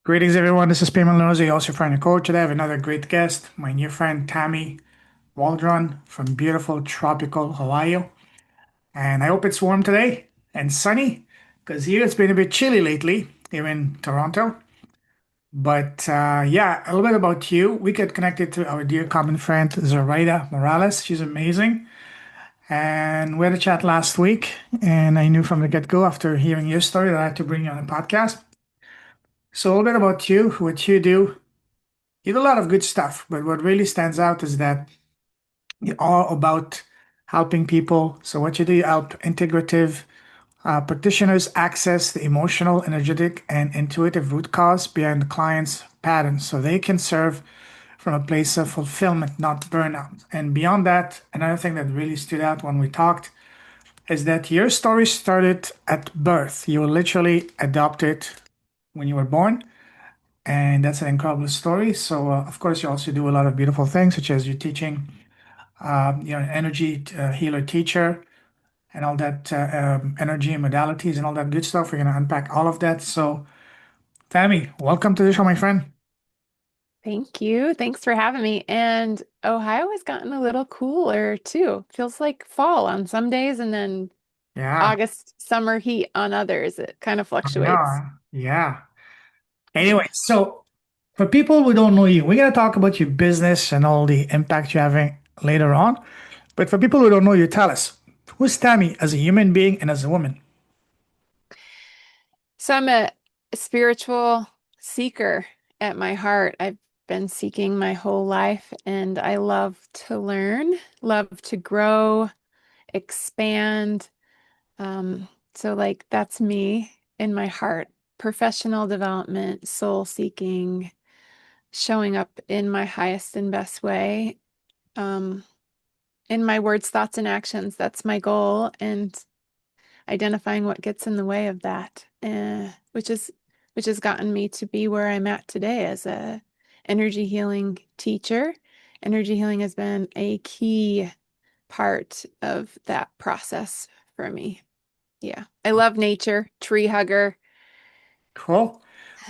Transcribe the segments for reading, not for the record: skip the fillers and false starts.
Greetings, everyone. This is Payman Lorenzo, also your friend and coach. Today I have another great guest, my new friend Tammy Waldron from beautiful tropical Hawaii. And I hope it's warm today and sunny because here it's been a bit chilly lately here in Toronto. But yeah, a little bit about you. We get connected to our dear common friend Zoraida Morales. She's amazing. And we had a chat last week, and I knew from the get-go after hearing your story that I had to bring you on the podcast. So a little bit about you, what you do. You do a lot of good stuff, but what really stands out is that you're all about helping people. So what you do, you help integrative practitioners access the emotional, energetic, and intuitive root cause behind the client's patterns so they can serve from a place of fulfillment, not burnout. And beyond that, another thing that really stood out when we talked is that your story started at birth. You were literally adopted when you were born, and that's an incredible story. So, of course, you also do a lot of beautiful things, such as you're teaching, you're an energy healer teacher, and all that energy and modalities and all that good stuff. We're going to unpack all of that. So, Tammy, welcome to the show, my friend. Thank you. Thanks for having me. And Ohio has gotten a little cooler too. Feels like fall on some days and then Yeah, August summer heat on others. It kind of I fluctuates. know. Yeah. Anyway, Yeah. so for people who don't know you, we're going to talk about your business and all the impact you're having later on. But for people who don't know you, tell us, who's Tammy as a human being and as a woman? So I'm a spiritual seeker at my heart. I've been seeking my whole life and I love to learn, love to grow, expand. So like that's me in my heart. Professional development, soul seeking, showing up in my highest and best way. Um, in my words, thoughts, and actions. That's my goal, and identifying what gets in the way of that, which has gotten me to be where I'm at today as a energy healing teacher. Energy healing has been a key part of that process for me. Yeah. I love nature, tree hugger. Cool.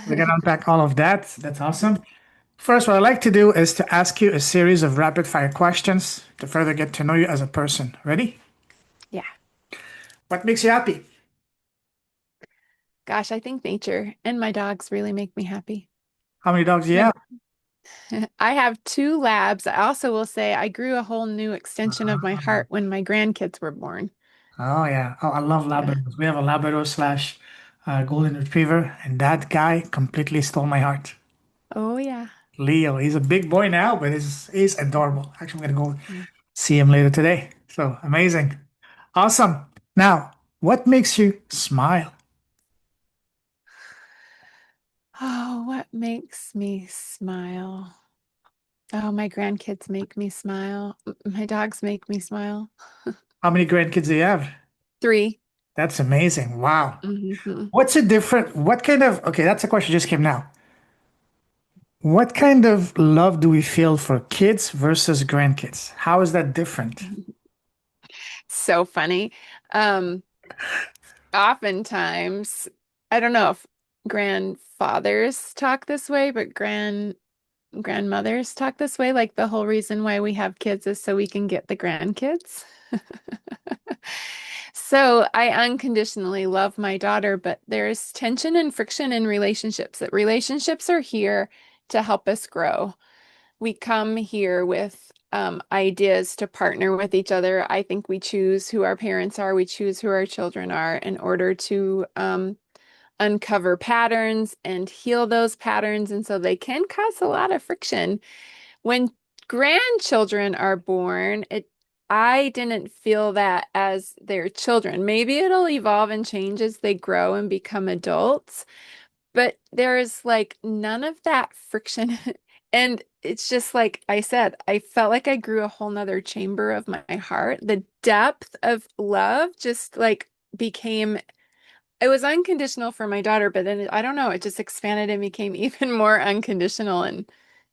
We're going to unpack all of that. That's awesome. First, what I like to do is to ask you a series of rapid fire questions to further get to know you as a person. Ready? Yeah. What makes you happy? Gosh, I think nature and my dogs really make me happy. How many dogs do you My have? I have two labs. I also will say I grew a whole new extension of my Uh, heart when my grandkids were born. oh, yeah. Oh, I love Yeah. Labradors. We have a Labrador slash Golden Retriever, and that guy completely stole my heart. Oh, yeah. Leo, he's a big boy now, but he's adorable. Actually, I'm gonna go Mm. see him later today. So amazing. Awesome. Now, what makes you smile? Oh, what makes me smile? Oh, my grandkids make me smile. My dogs make me smile. How many grandkids do you have? Three. That's amazing. Wow. Mhm. What kind of, okay, that's a question just came now. What kind of love do we feel for kids versus grandkids? How is that different? So funny. Um, Oftentimes, I don't know if grandfathers talk this way, but grandmothers talk this way. Like the whole reason why we have kids is so we can get the grandkids. So I unconditionally love my daughter, but there's tension and friction in relationships, that relationships are here to help us grow. We come here with ideas to partner with each other. I think we choose who our parents are, we choose who our children are in order to uncover patterns and heal those patterns. And so they can cause a lot of friction. When grandchildren are born, I didn't feel that as their children. Maybe it'll evolve and change as they grow and become adults, but there's like none of that friction. And it's just like I said, I felt like I grew a whole nother chamber of my heart. The depth of love just like became, it was unconditional for my daughter, but then I don't know, it just expanded and became even more unconditional and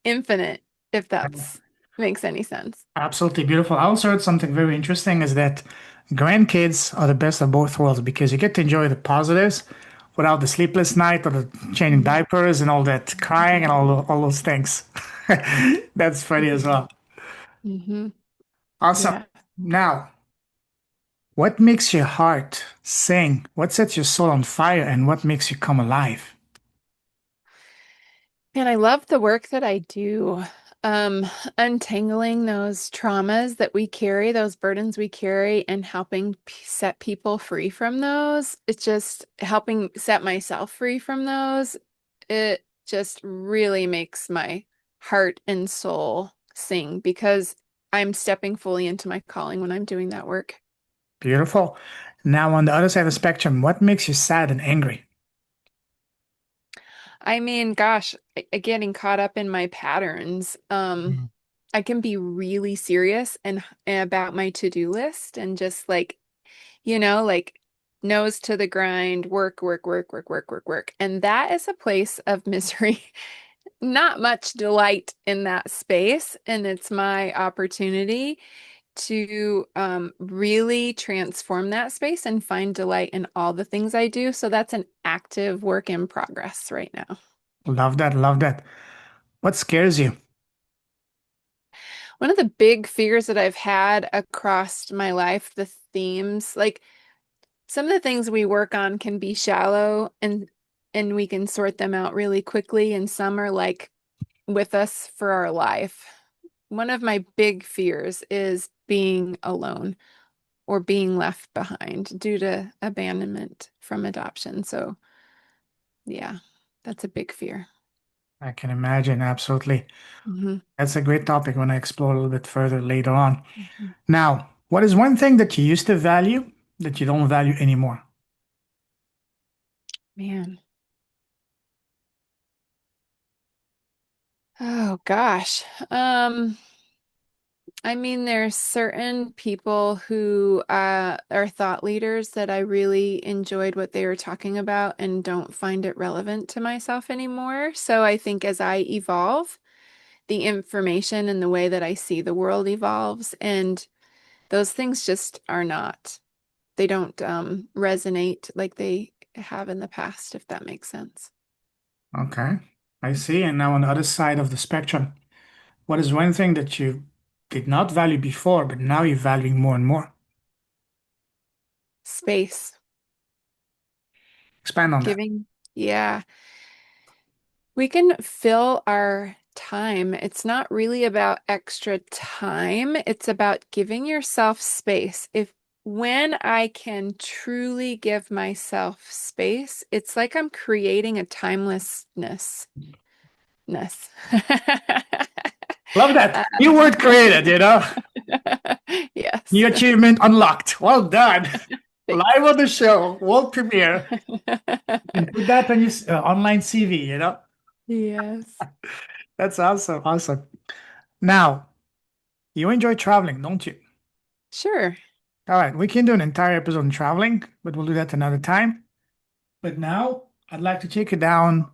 infinite, if that's makes any sense. Absolutely beautiful. I also heard something very interesting is that grandkids are the best of both worlds because you get to enjoy the positives without the sleepless night or the changing diapers and all that crying and all those things. That's funny as well. Mm-hmm. Awesome. Yeah. Now, what makes your heart sing? What sets your soul on fire? And what makes you come alive? And I love the work that I do. Um, Untangling those traumas that we carry, those burdens we carry, and helping set people free from those. It's just helping set myself free from those. It just really makes my heart and soul sing because I'm stepping fully into my calling when I'm doing that work. Beautiful. Now, on the other side of the spectrum, what makes you sad and angry? I mean, gosh, getting caught up in my patterns. Mhm. I can be really serious and about my to-do list and just like, like nose to the grind, work, work, work, work, work, work, work. And that is a place of misery. Not much delight in that space. And it's my opportunity to really transform that space and find delight in all the things I do. So that's an active work in progress right now. Love that. Love that. What scares you? One of the big fears that I've had across my life, the themes, like some of the things we work on can be shallow and we can sort them out really quickly, and some are like with us for our life. One of my big fears is being alone or being left behind due to abandonment from adoption. So, yeah, that's a big fear. I can imagine. Absolutely. Hmm. That's a great topic when I explore a little bit further later on. Hmm. Now, what is one thing that you used to value that you don't value anymore? Man. Oh gosh. I mean, there's certain people who are thought leaders that I really enjoyed what they were talking about and don't find it relevant to myself anymore. So I think as I evolve, the information and the way that I see the world evolves, and those things just are not, they don't resonate like they have in the past, if that makes sense. Okay, I see. And now on the other side of the spectrum, what is one thing that you did not value before, but now you're valuing more and more? Space, Expand on that. giving, yeah. We can fill our time. It's not really about extra time. It's about giving yourself space. If when I can truly give myself space, it's like I'm creating a timelessness. Love that. Uh, New word created, you know? yes. New achievement unlocked. Well done. Live Thanks. on the show, world premiere. You can put that on your online CV, you know? Yes. That's awesome. Awesome. Now, you enjoy traveling, don't you? Sure. All right, we can do an entire episode on traveling, but we'll do that another time. But now, I'd like to take you down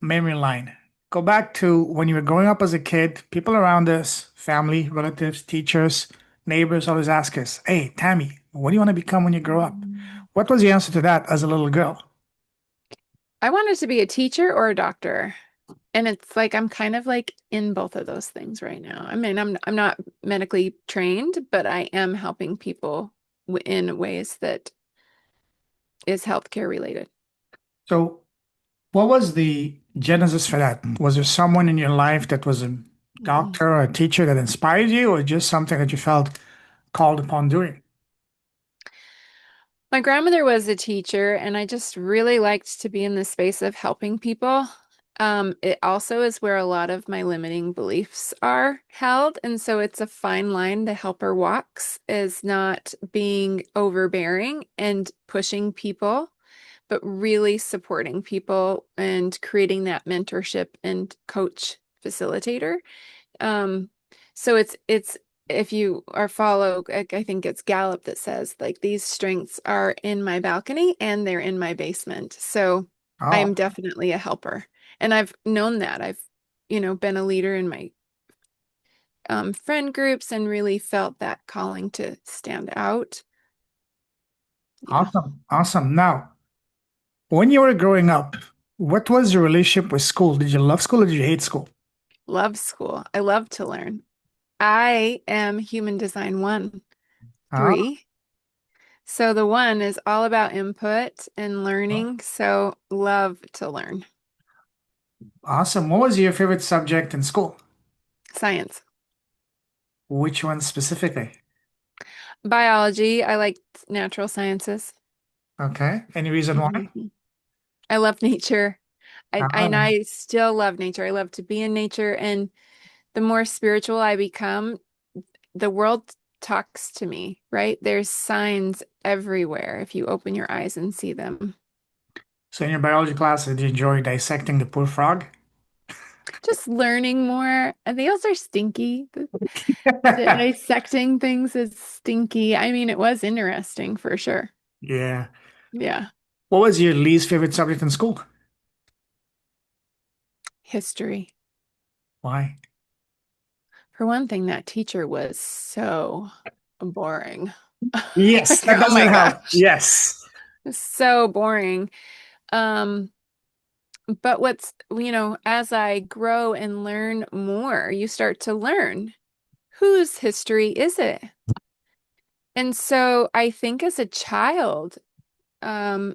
memory line. Go back to when you were growing up as a kid, people around us, family, relatives, teachers, neighbors always ask us, "Hey, Tammy, what do you want to become when you grow up?" What was the answer to that as a little girl? I wanted to be a teacher or a doctor. And it's like I'm kind of like in both of those things right now. I mean, I'm not medically trained, but I am helping people in ways that is healthcare related. So, what was the genesis for that? Was there someone in your life that was a Mhm. doctor or a teacher that inspired you, or just something that you felt called upon doing? My grandmother was a teacher, and I just really liked to be in the space of helping people. It also is where a lot of my limiting beliefs are held. And so it's a fine line the helper walks is not being overbearing and pushing people, but really supporting people and creating that mentorship and coach facilitator. Um, so it's if you are follow, I think it's Gallup that says like these strengths are in my balcony and they're in my basement. So I Oh, am definitely a helper. And I've known that. I've, been a leader in my friend groups and really felt that calling to stand out. Yeah. awesome. Awesome. Now, When you were growing up, what was your relationship with school? Did you love school or did you hate school? Love school. I love to learn. I am human design one, Ah, 3. So the one is all about input and learning. So love to learn. awesome. What was your favorite subject in school? Science. Which one specifically? Biology. I like natural sciences. Okay. Any reason why? Mhm. I love nature. Ah, I still love nature. I love to be in nature. And the more spiritual I become, the world talks to me, right? There's signs everywhere if you open your eyes and see them. so in your biology class, did you enjoy dissecting the poor frog? Just learning more. And those are stinky. The dissecting things is stinky. I mean, it was interesting for sure. Yeah. Yeah. What was your least favorite subject in school? History. Why? For one thing, that teacher was so boring. Yes, Like, that oh doesn't my help. gosh, Yes. so boring. Um, but as I grow and learn more, you start to learn whose history is it? And so I think as a child,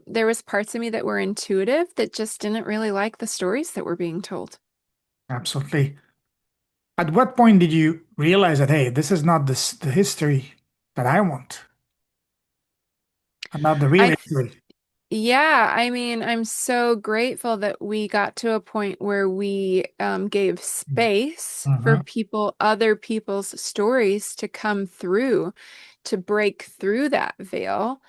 there was parts of me that were intuitive that just didn't really like the stories that were being told. Absolutely. At what point did you realize that, hey, this is not the history that I want, and not the real I history? Yeah, I mean, I'm so grateful that we got to a point where we gave space for Mm-hmm. other people's stories to come through, to break through that veil.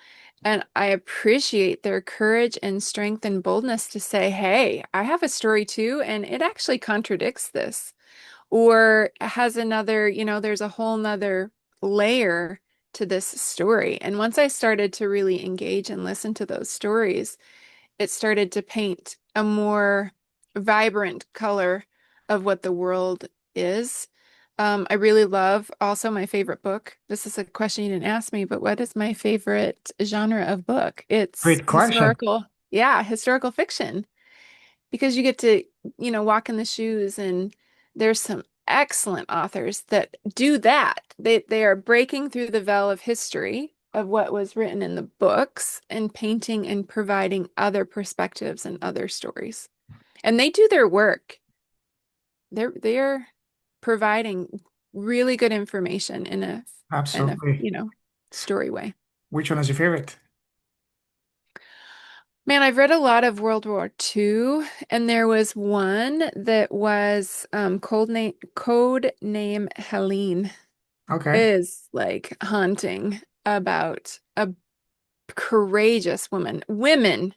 And I appreciate their courage and strength and boldness to say, hey, I have a story too, and it actually contradicts this or has another, there's a whole nother layer to this story. And once I started to really engage and listen to those stories, it started to paint a more vibrant color of what the world is. I really love also my favorite book. This is a question you didn't ask me, but what is my favorite genre of book? It's Great question. historical fiction because you get to, walk in the shoes and there's some excellent authors that do that. They are breaking through the veil of history of what was written in the books and painting and providing other perspectives and other stories. And they do their work. They're providing really good information in a, Absolutely. story way. Which one is your favorite? Man, I've read a lot of World War II, and there was one that was code name Helene. It Okay. is like haunting about a courageous woman. Women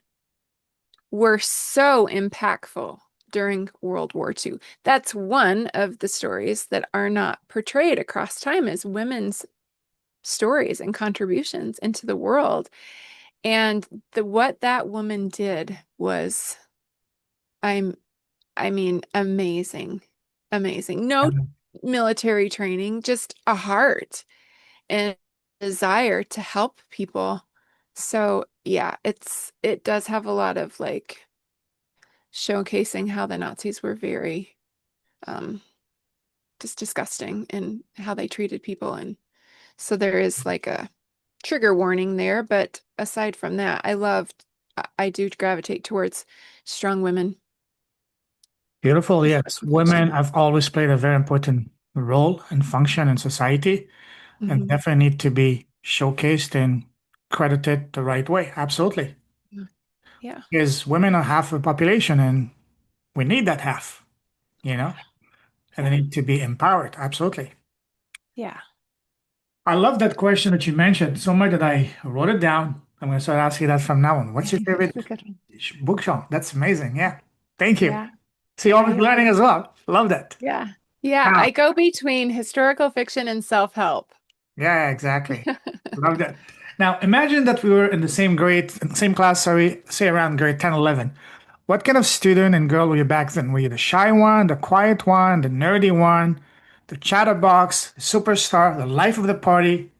were so impactful during World War II. That's one of the stories that are not portrayed across time as women's stories and contributions into the world. And what that woman did was I'm I mean, amazing. Amazing. No Um, military training, just a heart and desire to help people. So, yeah, it does have a lot of like showcasing how the Nazis were very um just disgusting in how they treated people. And so there is like a trigger warning there, but aside from that, I do gravitate towards strong women, Beautiful. Yes. historical Women fiction. have always played a very important role and function in society and Hmm. definitely need to be showcased and credited the right way. Absolutely. Yeah. Because women are half the population and we need that half, you know, and they Yeah. need to be empowered. Absolutely. Yeah. I love that question that you mentioned so much that I wrote it down. I'm going to start asking that from now on. What's your That's favorite a good one. book genre? That's amazing. Yeah. Thank you. Yeah. See, Yeah. always Yeah. learning as well. Love that. Yeah. Yeah. Now, I go between historical fiction and self-help. yeah, exactly. Love that. Now, imagine that we were in the same grade, in the same class, sorry, say around grade 10, 11. What kind of student and girl were you back then? Were you the shy one, the quiet one, the nerdy one, the chatterbox, the superstar, the life of the party?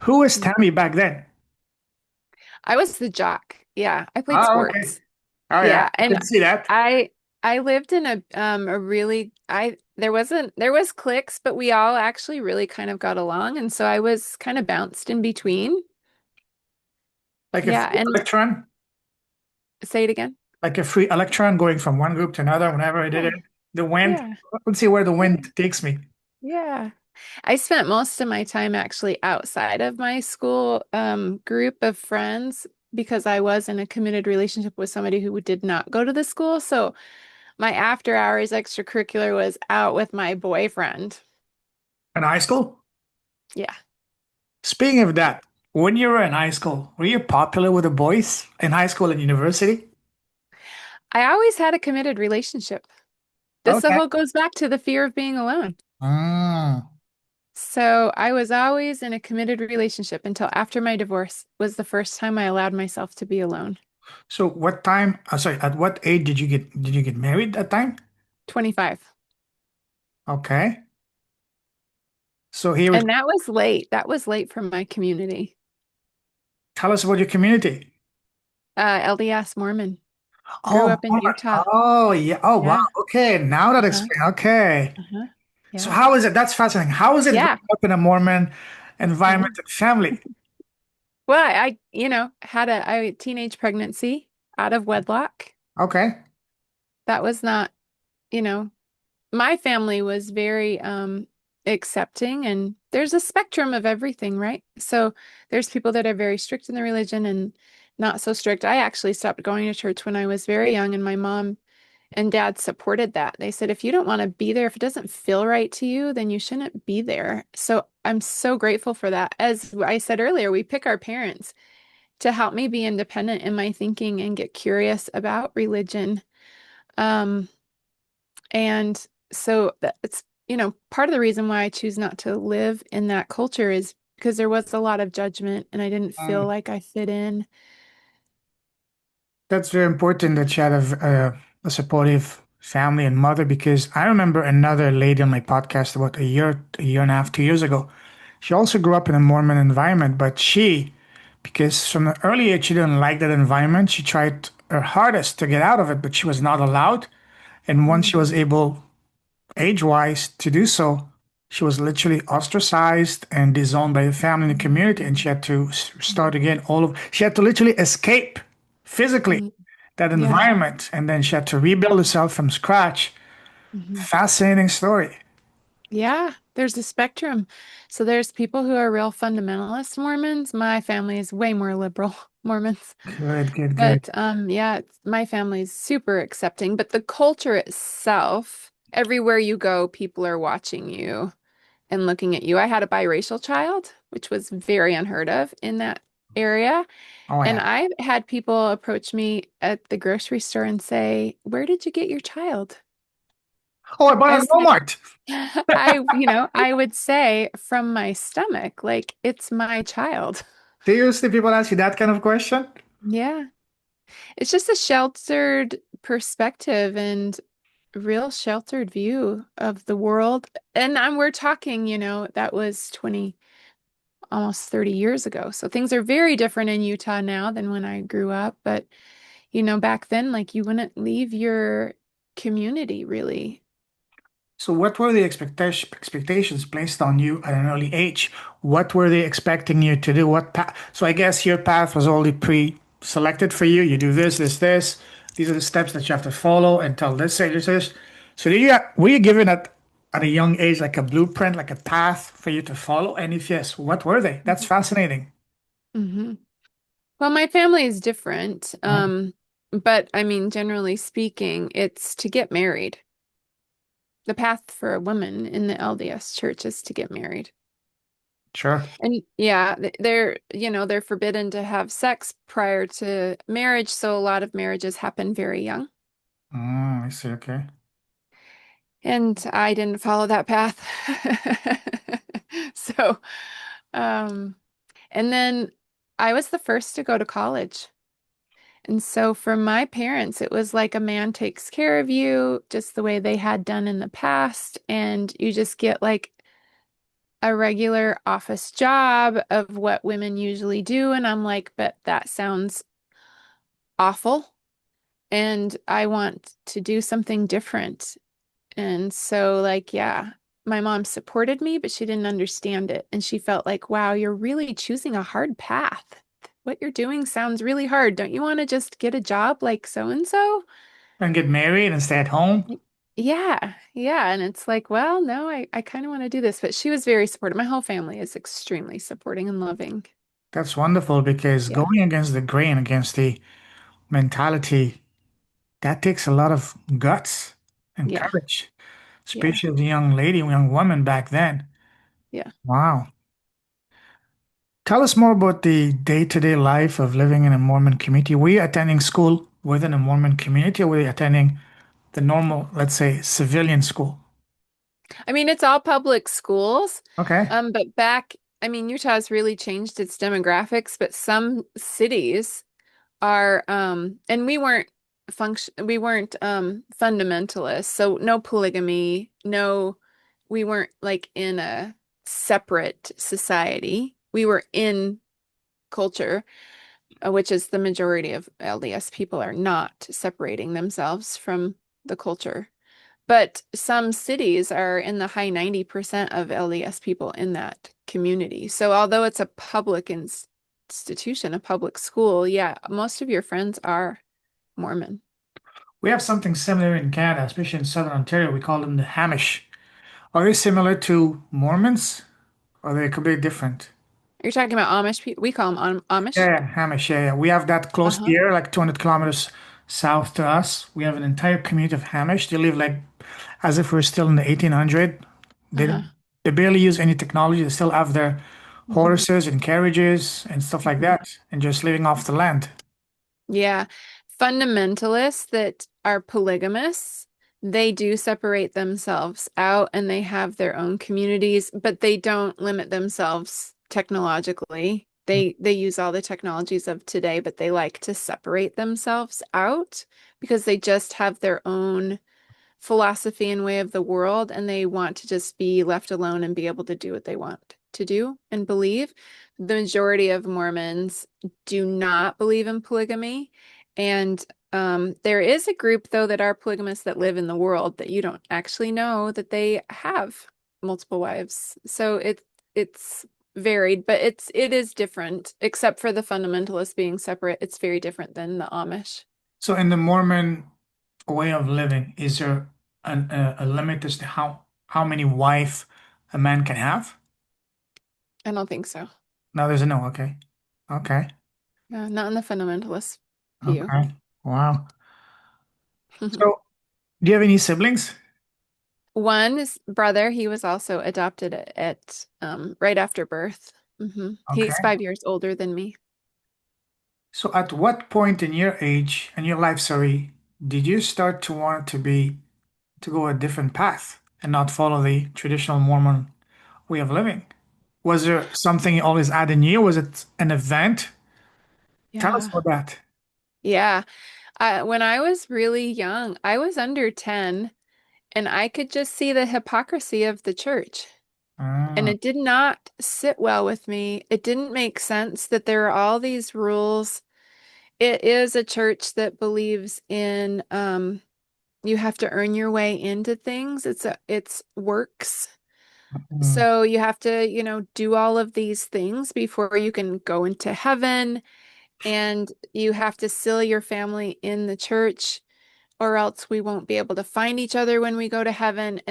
Who was Mm. Tammy back then? I was the jock. Yeah. I played Oh, okay. sports. Oh yeah, Yeah, I and can see that. I I lived in a really I there was cliques, but we all actually really kind of got along, and so I was kind of bounced in between. Like a Yeah, free and electron, say it again. like a free electron going from one group to another. Whenever I did it, Yeah, the wind. yeah, Let's see where the yeah, wind takes me. yeah. I spent most of my time actually outside of my school group of friends because I was in a committed relationship with somebody who did not go to the school. So my after hours extracurricular was out with my boyfriend. In high school. Yeah. Speaking of that, when you were in high school, were you popular with the boys in high school and university? I always had a committed relationship. This the Okay. whole goes back to the fear of being alone. Mm. So I was always in a committed relationship until after my divorce was the first time I allowed myself to be alone. So what time, sorry, at what age did you get married that time? 25. Okay. So here we And that was late. That was late for my community. tell us about your community. LDS Mormon. Grew Oh, up in Mormon. Utah. Oh, yeah. Oh, wow. Yeah. Okay. Now that Uh-huh. explains. Okay. Uh-huh. So Yeah. how is it? That's fascinating. How is it Yeah. growing up in a Mormon Yeah. environment and family? Well, had a teenage pregnancy out of wedlock. Okay. That was not, you know, my family was very accepting, and there's a spectrum of everything, right? So there's people that are very strict in the religion and not so strict. I actually stopped going to church when I was very young, and my mom and dad supported that. They said, if you don't want to be there, if it doesn't feel right to you, then you shouldn't be there. So I'm so grateful for that. As I said earlier, we pick our parents to help me be independent in my thinking and get curious about religion. Um, and so that's, part of the reason why I choose not to live in that culture is because there was a lot of judgment and I didn't feel Mm. like I fit in. That's very important that you had a supportive family and mother because I remember another lady on my podcast about a year and a half, 2 years ago. She also grew up in a Mormon environment, but because from an early age she didn't like that environment, she tried her hardest to get out of it, but she was not allowed. And once Mm, she was able, age-wise, to do so, she was literally ostracized and disowned by the family and the community, and she had to start again. She had to literally escape physically mm, that yeah. environment, and then she had to rebuild herself from scratch. Mhm. Fascinating story. Yeah, there's a spectrum. So there's people who are real fundamentalist Mormons. My family is way more liberal Mormons. Good, good, good. But yeah, my family's super accepting, but the culture itself, everywhere you go, people are watching you and looking at you. I had a biracial child, which was very unheard of in that area. Oh And yeah. I had people approach me at the grocery store and say, "Where did you get your child?" Oh, I bought I it at said, Walmart. I would say from my stomach, like it's my child. Seriously, people ask you that kind of question? Yeah. It's just a sheltered perspective and real sheltered view of the world. And we're talking, that was 20, almost 30 years ago. So things are very different in Utah now than when I grew up. But, back then, like you wouldn't leave your community really. So, what were the expectations placed on you at an early age? What were they expecting you to do? What path? So, I guess your path was already pre-selected for you. You do this, this, this. These are the steps that you have to follow until this age, this, this. So, were you given at a young age like a blueprint, like a path for you to follow? And if yes, what were they? That's fascinating. Hmm. Well, my family is different. Mhm. But I mean, generally speaking, it's to get married. The path for a woman in the LDS church is to get married. Sure. And yeah, they're forbidden to have sex prior to marriage, so a lot of marriages happen very young. I see. Okay. And I didn't follow that path. So, um, and then I was the first to go to college. And so for my parents, it was like a man takes care of you just the way they had done in the past, and you just get like a regular office job of what women usually do. And I'm like, but that sounds awful. and I want to do something different. And so, like, yeah, my mom supported me, but she didn't understand it. And she felt like, wow, you're really choosing a hard path. What you're doing sounds really hard. Don't you want to just get a job like so and so? And get married and stay at home. Yeah, yeah. And it's like, well, no, I kind of want to do this. But she was very supportive. My whole family is extremely supporting and loving. That's wonderful because Yeah, going against the grain, against the mentality, that takes a lot of guts and yeah, courage, yeah, especially the young lady, young woman back then. yeah. Wow. Tell us more about the day-to-day life of living in a Mormon community. Were you attending school within a Mormon community or were you attending the normal, let's say, civilian school? I mean, it's all public schools. Okay. But I mean, Utah's really changed its demographics, but some cities are and we weren't fundamentalists, so no polygamy, no, we weren't like in a separate society. We were in culture, which is the majority of LDS people are not separating themselves from the culture. But some cities are in the high 90% of LDS people in that community. So although it's a public institution, a public school, yeah, most of your friends are Mormon. We have something similar in Canada, especially in Southern Ontario. We call them the Hamish. Are they similar to Mormons or are they completely different? You're talking about Amish people? We call them Yeah, Amish. yeah, Hamish. Yeah, yeah. We have that close Uh-huh. here, like 200 kilometers south to us. We have an entire community of Hamish. They live like as if we're still in the 1800. They Uh-huh. don't, they barely use any technology. They still have their Hmm. horses and carriages and stuff like Hmm. that, and just living off the land. Yeah. Fundamentalists that are polygamists, they do separate themselves out and they have their own communities, but they don't limit themselves technologically. They use all the technologies of today, but they like to separate themselves out because they just have their own philosophy and way of the world, and they want to just be left alone and be able to do what they want to do and believe. The majority of Mormons do not believe in polygamy. And there is a group, though, that are polygamists that live in the world that you don't actually know that they have multiple wives. So it's varied, but it is different, except for the fundamentalists being separate. It's very different than the Amish. So, in the Mormon way of living, is there a limit as to how many wife a man can have? I don't think so. No, there's a no. Okay, okay, Not in the fundamentalist view. okay. Wow. So, do you have any siblings? One is brother, he was also adopted at right after birth. He's Okay. 5 years older than me. So at what point in your age and your life, sorry, did you start to want to go a different path and not follow the traditional Mormon way of living? Was there something you always had in you? Was it an event? Tell us Yeah. about that. Yeah. When I was really young, I was under 10, and I could just see the hypocrisy of the church. And Ah, it did not sit well with me. It didn't make sense that there are all these rules. It is a church that believes in you have to earn your way into things. It's works. mm, So you have to, do all of these things before you can go into heaven, and you have to seal your family in the church, or else we won't be able to find each other when we go to heaven.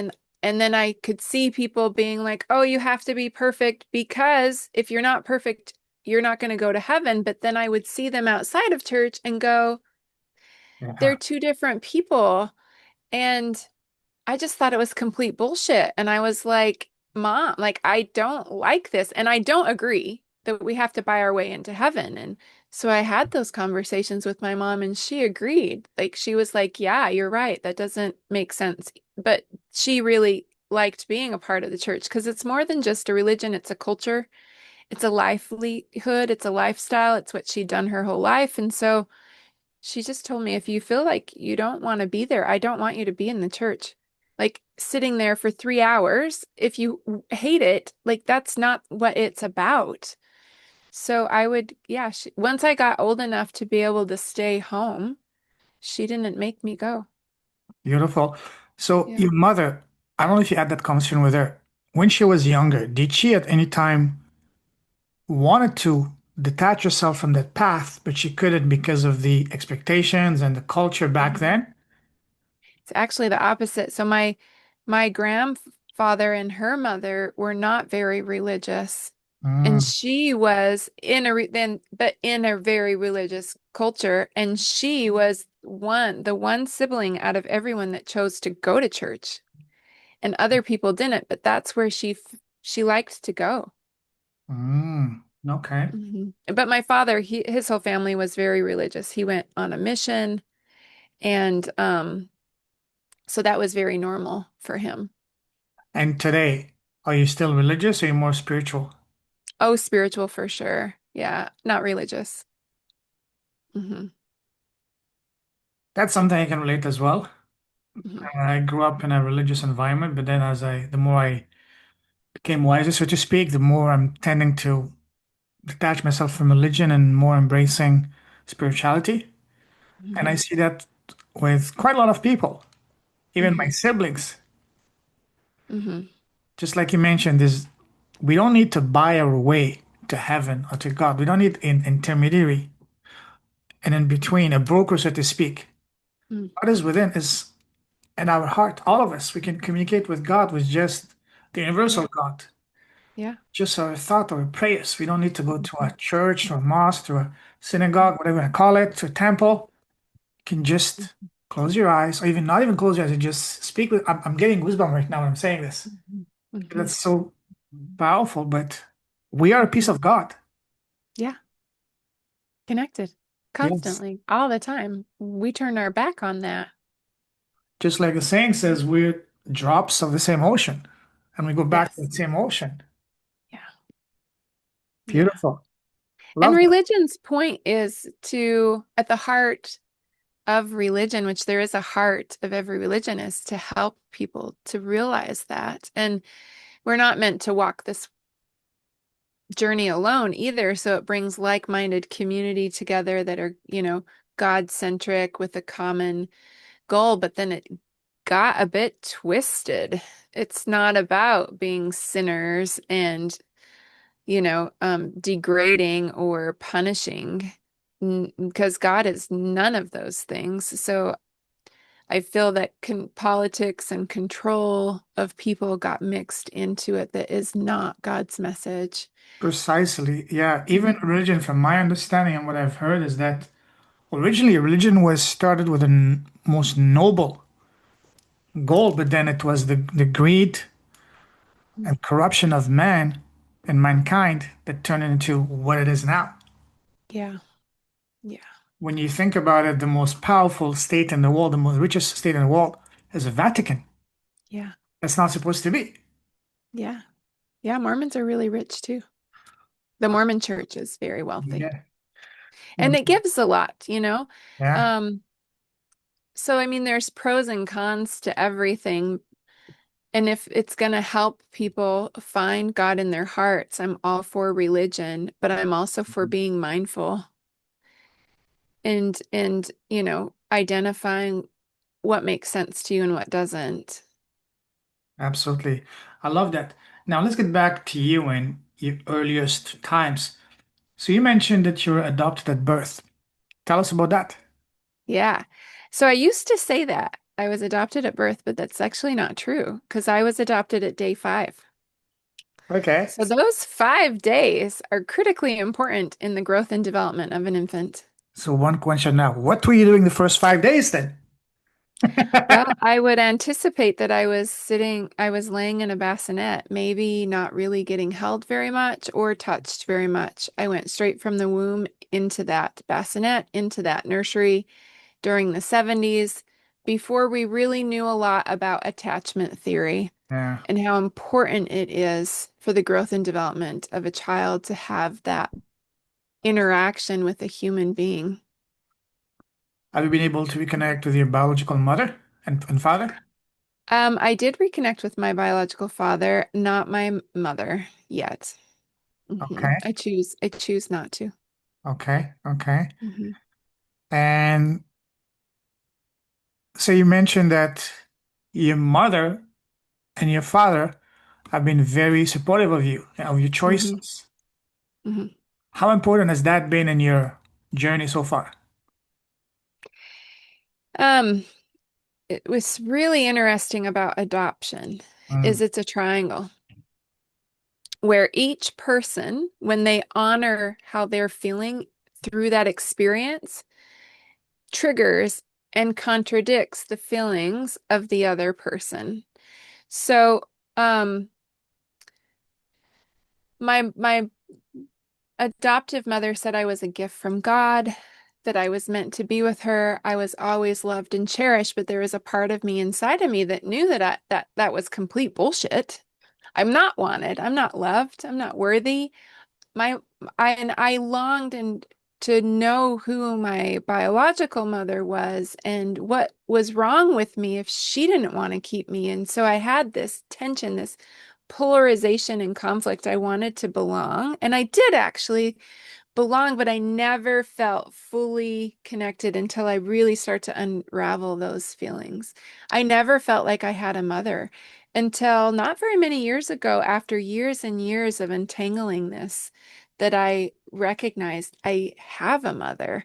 And then I could see people being like, "Oh, you have to be perfect because if you're not perfect, you're not going to go to heaven." But then I would see them outside of church and go, yeah. "They're two different people." And I just thought it was complete bullshit. And I was like, Mom, like, I don't like this. And I don't agree that we have to buy our way into heaven. And so I had those conversations with my mom, and she agreed. Like, she was like, yeah, you're right. That doesn't make sense. But she really liked being a part of the church because it's more than just a religion, it's a culture, it's a livelihood, it's a lifestyle. It's what she'd done her whole life. And so she just told me, if you feel like you don't want to be there, I don't want you to be in the church. Like sitting there for 3 hours, if you hate it, like that's not what it's about. So I would, yeah, once I got old enough to be able to stay home, She didn't make me go. Beautiful. So Yeah. your mother, I don't know if you had that conversation with her. When she was younger, did she at any time wanted to detach herself from that path, but she couldn't because of the expectations and the culture back Mhm. then? It's actually the opposite. So my grandfather and her mother were not very religious. And Mm, she was in a then but in a very religious culture, and she was the one sibling out of everyone that chose to go to church, and other people didn't, but that's where she liked to go. okay. But my father, his whole family was very religious. He went on a mission, and so that was very normal for him. And today, are you still religious or are you more spiritual? Oh, spiritual for sure. Yeah, not religious. Hmm. That's something I can relate as well. Hmm. I grew up in a religious environment, but then the more I became wiser, so to speak, the more I'm tending to detach myself from religion and more embracing spirituality. And I Hmm. see that with quite a lot of people, even my Hmm. siblings. Hmm. Just like you mentioned, we don't need to buy our way to heaven or to God. We don't need an intermediary and in between, a broker, so to speak. God is within, is in our heart. All of us, we can communicate with God with just the Yeah, universal God, yeah. just our thought or prayers. We don't need to go to Hmm. a church or a mosque or a synagogue, whatever you want to call it, to a temple. You can just close your eyes, or even not even close your eyes, and just speak with. I'm getting goosebumps right now when I'm saying this. Hmm. Hmm. That's so powerful, but we are a piece Hmm. of God. Yeah, connected Yes. constantly, all the time. We turn our back on that. Just like the saying says, we're drops of the same ocean, and we go back to Yes. the same ocean. Yeah. Yeah. Beautiful. And Love that. religion's point is to, at the heart of religion, which there is a heart of every religion, is to help people to realize that. And we're not meant to walk this journey alone either. So it brings like-minded community together that are, God-centric with a common goal. But then it got a bit twisted. It's not about being sinners and, degrading or punishing, because God is none of those things. So I feel that politics and control of people got mixed into it that is not God's message. Precisely. Yeah. Even Mhm. religion, from my understanding and what I've heard, is that originally religion was started with most noble goal, but then it was the greed and corruption of man and mankind that turned it into what it is now. Yeah, yeah, When you think about it, the most powerful state in the world, the most richest state in the world, is the Vatican. yeah, That's not supposed to be. yeah. Yeah, Mormons are really rich too. The Mormon church is very wealthy. Yeah. And The- it gives a lot. Yeah. Um, so I mean there's pros and cons to everything. And if it's going to help people find God in their hearts, I'm all for religion, but I'm also for being mindful and identifying what makes sense to you and what doesn't. Absolutely. I love that. Now let's get back to you and your earliest times. So you mentioned that you were adopted at birth. Tell us about that. Yeah. So I used to say that I was adopted at birth, but that's actually not true because I was adopted at day 5. Okay. So those 5 days are critically important in the growth and development of an infant. So one question now. What were you doing the first 5 days then? Well, I would anticipate that I was laying in a bassinet, maybe not really getting held very much or touched very much. I went straight from the womb into that bassinet, into that nursery during the 70s, before we really knew a lot about attachment theory Yeah. and how important it is for the growth and development of a child to have that interaction with a human being. Have you been able to reconnect with your biological mother and father? I did reconnect with my biological father, not my mother yet. Okay. I choose not to. Okay. Okay. Hmm. And So you mentioned that your mother and your father have been very supportive of you, of your Hmm. choices. Hmm. How important has that been in your journey so far? Um, what's really interesting about adoption is Mm, it's a triangle where each person, when they honor how they're feeling through that experience, triggers and contradicts the feelings of the other person. So, um, my adoptive mother said I was a gift from God, that I was meant to be with her. I was always loved and cherished, but there was a part of me inside of me that knew that that was complete bullshit. I'm not wanted. I'm not loved. I'm not worthy. My I longed and to know who my biological mother was and what was wrong with me if she didn't want to keep me. And so I had this tension, this polarization and conflict. I wanted to belong, and I did actually belong, but I never felt fully connected until I really start to unravel those feelings. I never felt like I had a mother until not very many years ago, after years and years of untangling this, that I recognized I have a mother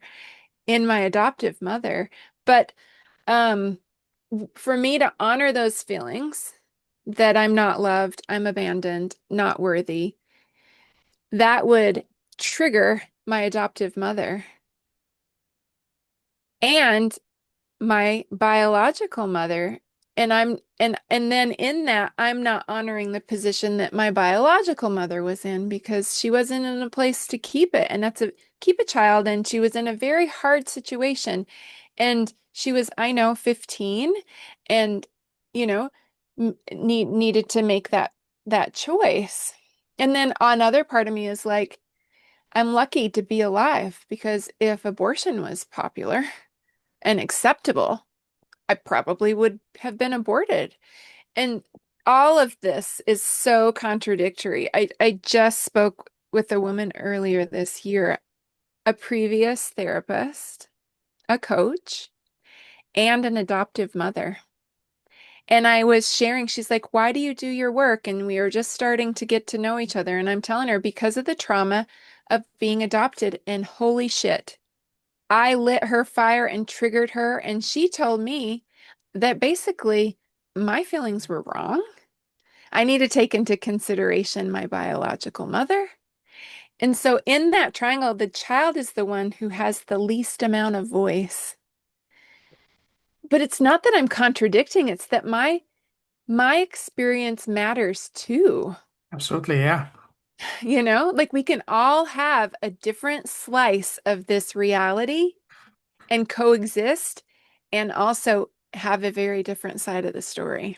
in my adoptive mother. But um, for me to honor those feelings that I'm not loved, I'm abandoned, not worthy, that would trigger my adoptive mother and my biological mother. And and then in that I'm not honoring the position that my biological mother was in because she wasn't in a place to keep it, and that's a keep a child, and she was in a very hard situation, and she was, I know, 15, and you know needed to make that choice. And then another part of me is like, I'm lucky to be alive because if abortion was popular and acceptable, I probably would have been aborted. And all of this is so contradictory. I just spoke with a woman earlier this year, a previous therapist, a coach, and an adoptive mother. And I was sharing, she's like, why do you do your work? And we were just starting to get to know each other. And I'm telling her, because of the trauma of being adopted, and holy shit, I lit her fire and triggered her, and she told me that basically my feelings were wrong. I need to take into consideration my biological mother. And so in that triangle, the child is the one who has the least amount of voice. But it's not that I'm contradicting, it's that my experience matters too. absolutely, yeah. Like we can all have a different slice of this reality and coexist and also have a very different side of the story.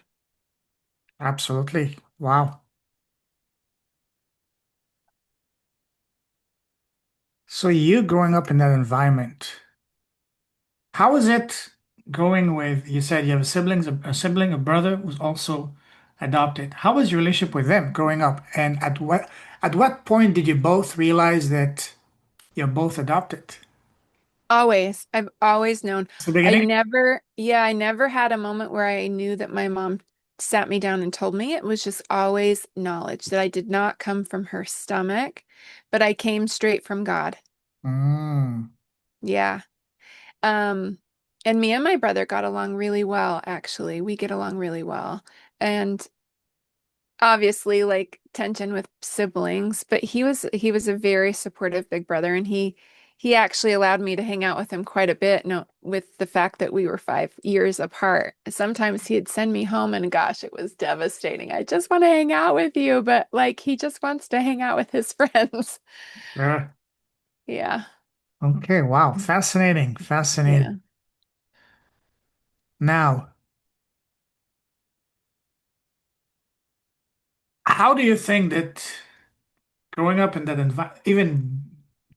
Absolutely. Wow. So you growing up in that environment, how is it going with, you said you have a sibling, a brother who's also adopted. How was your relationship with them growing up? And at what point did you both realize that you're both adopted? Always. I've always known. It's the beginning? I never had a moment where I knew that my mom sat me down and told me. It was just always knowledge that I did not come from her stomach, but I came straight from God. Mm, Yeah. Um, and me and my brother got along really well, actually. We get along really well. And obviously like tension with siblings, but he was a very supportive big brother, and he actually allowed me to hang out with him quite a bit. No, with the fact that we were 5 years apart. Sometimes he'd send me home and gosh, it was devastating. I just want to hang out with you, but like he just wants to hang out with his friends. yeah. Yeah. Okay, wow. Fascinating. Fascinating. Yeah. Now, how do you think that growing up in that environment, even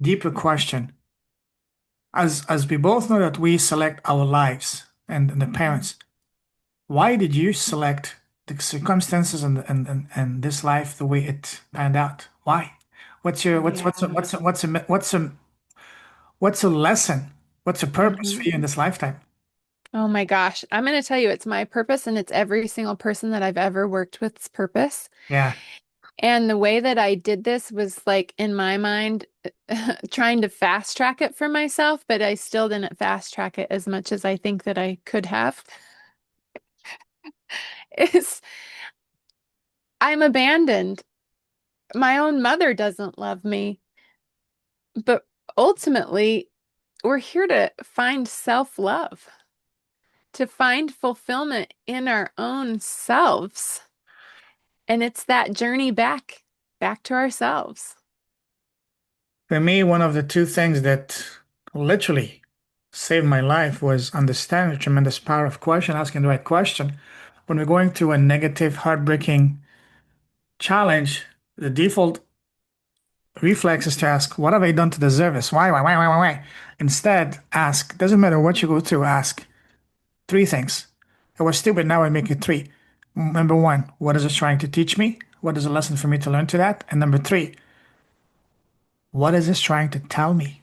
deeper question, as we both know that we select our lives and the Mhm. parents, why did you select the circumstances and this life the way it panned out? Why? What's your Yeah. what's a lesson? What's a purpose for Mhm. you in this lifetime? Oh my gosh. I'm going to tell you, it's my purpose and it's every single person that I've ever worked with's purpose. Yeah. And the way that I did this was like in my mind, trying to fast track it for myself, but I still didn't fast track it as much as I think that I could have. Is I'm abandoned. My own mother doesn't love me, but ultimately, we're here to find self-love, to find fulfillment in our own selves. And it's that journey back to ourselves. For me, one of the two things that literally saved my life was understanding the tremendous power of question, asking the right question. When we're going through a negative, heartbreaking challenge, the default reflex is to ask, what have I done to deserve this? Why? Instead, ask, doesn't matter what you go through, ask three things. It was stupid, now I make it three. Number one, what is it trying to teach me? What is a lesson for me to learn to that? And number three, what is this trying to tell me?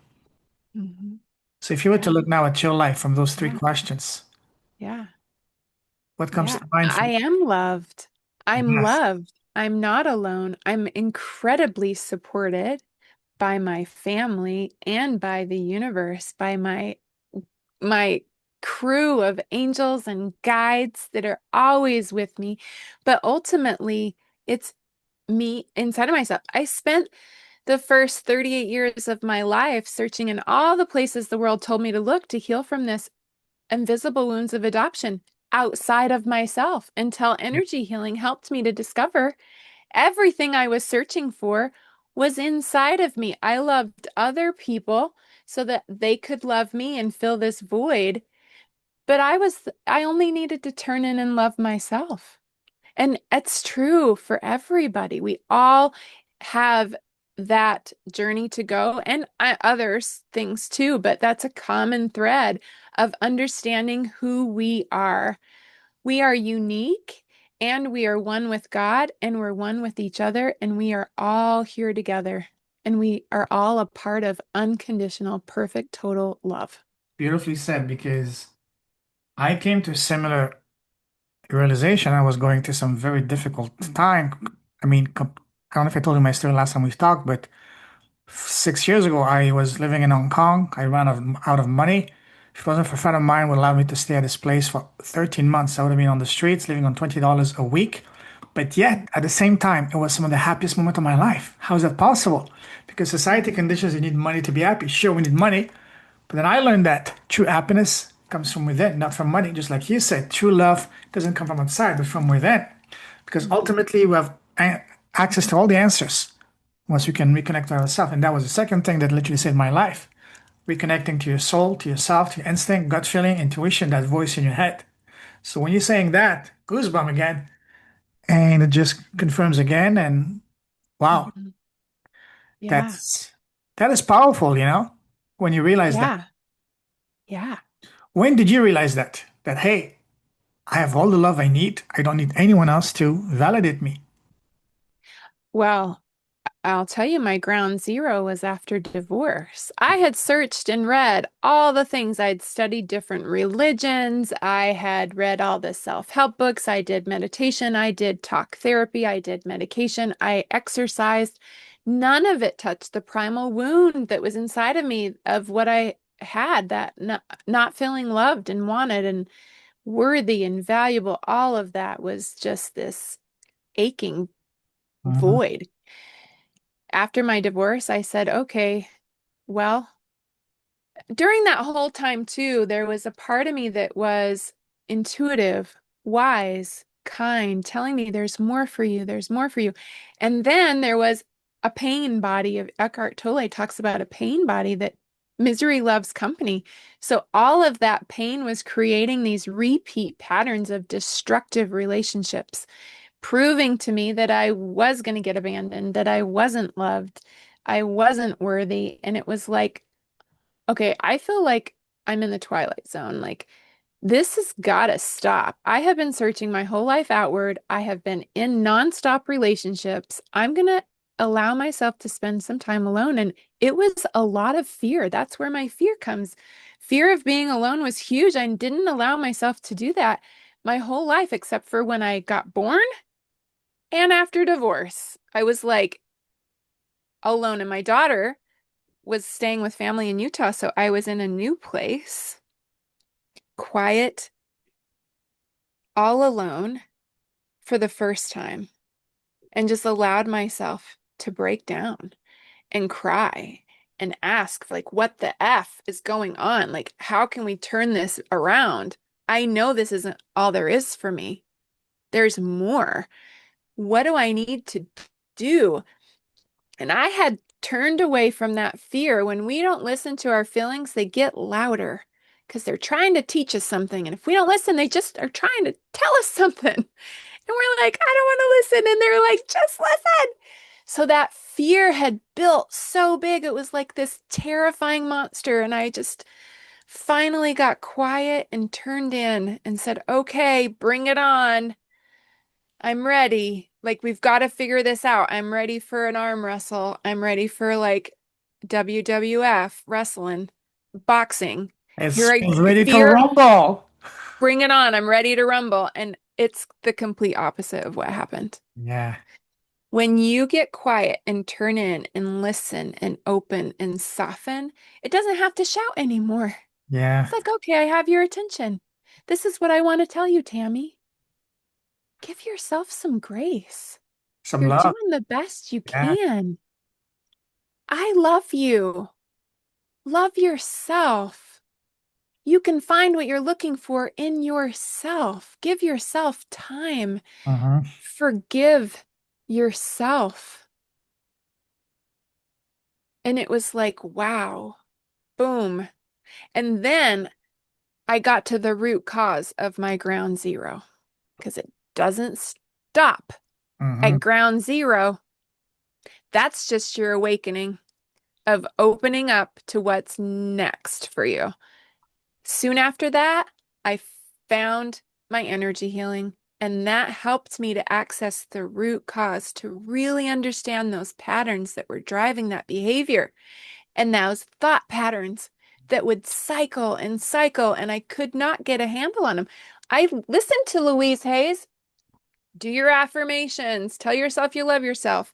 Mhm. So if you were to Yeah, look now at your life from those three yeah, questions, yeah, what comes yeah. to mind for I you? am loved. I'm Yes. loved. I'm not alone. I'm incredibly supported by my family and by the universe, by my crew of angels and guides that are always with me. But ultimately, it's me inside of myself. I spent the first 38 years of my life searching in all the places the world told me to look to heal from this invisible wounds of adoption outside of myself until energy healing helped me to discover everything I was searching for was inside of me. I loved other people so that they could love me and fill this void, but I only needed to turn in and love myself. And it's true for everybody. We all have that journey to go and others things too, but that's a common thread of understanding who we are. We are unique and we are one with God and we're one with each other and we are all here together and we are all a part of unconditional, perfect, total love. Beautifully said, because I came to a similar realization. I was going through some very difficult time. I mean, I don't know if I told you my story last time we talked, but 6 years ago, I was living in Hong Kong. I ran out of money. If it wasn't for a friend of mine who allowed me to stay at his place for 13 months, I would have been on the streets living on $20 a week. But yet, at the same time, it was some of the happiest moments of my life. How is that possible? Because society conditions you need money to be happy. Sure, we need money, but then I learned that true happiness comes from within, not from money. Just like you said, true love doesn't come from outside, but from within. Because Mhm. ultimately, we have access to all the answers once we can reconnect to ourselves. And that was the second thing that literally saved my life. Reconnecting to your soul, to yourself, to your instinct, gut feeling, intuition, that voice in your head. So when you're saying that, goosebump again, and it just confirms again. And wow, Mhm. Yeah. that's that is powerful, when you realize that. Yeah. Yeah. When did you realize that? That hey, I have all the love I need. I don't need anyone else to validate me. Well, I'll tell you, my ground zero was after divorce. I had searched and read all the things. I'd studied different religions. I had read all the self-help books. I did meditation. I did talk therapy. I did medication. I exercised. None of it touched the primal wound that was inside of me of what I had, that not feeling loved and wanted and worthy and valuable. All of that was just this aching Mhm. void. After my divorce, I said, okay, well, during that whole time, too, there was a part of me that was intuitive, wise, kind, telling me there's more for you, there's more for you. And then there was a pain body of Eckhart Tolle talks about a pain body that misery loves company. So all of that pain was creating these repeat patterns of destructive relationships, proving to me that I was going to get abandoned, that I wasn't loved, I wasn't worthy. And it was like, okay, I feel like I'm in the twilight zone. Like, this has got to stop. I have been searching my whole life outward. I have been in nonstop relationships. I'm going to allow myself to spend some time alone. And it was a lot of fear. That's where my fear comes. Fear of being alone was huge. I didn't allow myself to do that my whole life, except for when I got born and after divorce. I was like alone, and my daughter was staying with family in Utah. So I was in a new place, quiet, all alone for the first time, and just allowed myself to break down and cry and ask, like, what the F is going on? Like, how can we turn this around? I know this isn't all there is for me. There's more. What do I need to do? And I had turned away from that fear. When we don't listen to our feelings, they get louder because they're trying to teach us something. And if we don't listen, they just are trying to tell us something. And we're like, I don't want to listen. And they're like, just listen. So that fear had built so big. It was like this terrifying monster. And I just finally got quiet and turned in and said, okay, bring it on. I'm ready. Like, we've got to figure this out. I'm ready for an arm wrestle. I'm ready for like WWF, wrestling, boxing. Here It's I ready to fear, rumble. bring it on. I'm ready to rumble. And it's the complete opposite of what happened. Yeah, When you get quiet and turn in and listen and open and soften, it doesn't have to shout anymore. yeah. It's like, okay, I have your attention. This is what I want to tell you, Tammy. Give yourself some grace. Some You're love. doing the best you Yeah. can. I love you. Love yourself. You can find what you're looking for in yourself. Give yourself time. Mm-hmm. Forgive yourself. And it was like, wow, boom. And then I got to the root cause of my ground zero because it doesn't stop Mm-hmm. at ground zero. That's just your awakening of opening up to what's next for you. Soon after that, I found my energy healing, and that helped me to access the root cause, to really understand those patterns that were driving that behavior and those thought patterns that would cycle and cycle, and I could not get a handle on them. I listened to Louise Hayes. Do your affirmations. Tell yourself you love yourself.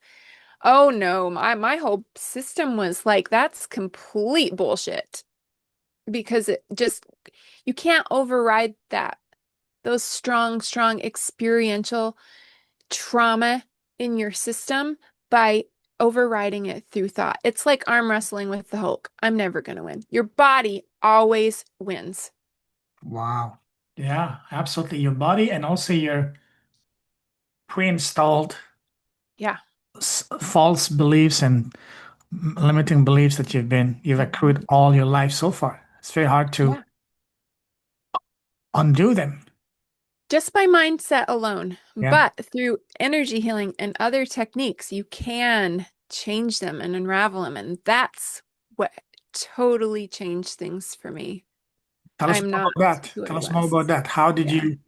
Oh no, my whole system was like, that's complete bullshit because it just, you can't override that. Those strong, strong experiential trauma in your system by overriding it through thought. It's like arm wrestling with the Hulk. I'm never going to win. Your body always wins. Wow. Yeah, absolutely. Your body and also your pre-installed Yeah. false beliefs and limiting beliefs that you've Mhm. accrued all your life so far. It's very hard to Yeah. undo them. Just by mindset alone, Yeah. but through energy healing and other techniques, you can change them and unravel them. And that's what totally changed things for me. Tell us I'm more not about that. who I Tell us more was. about that. How did Yeah. you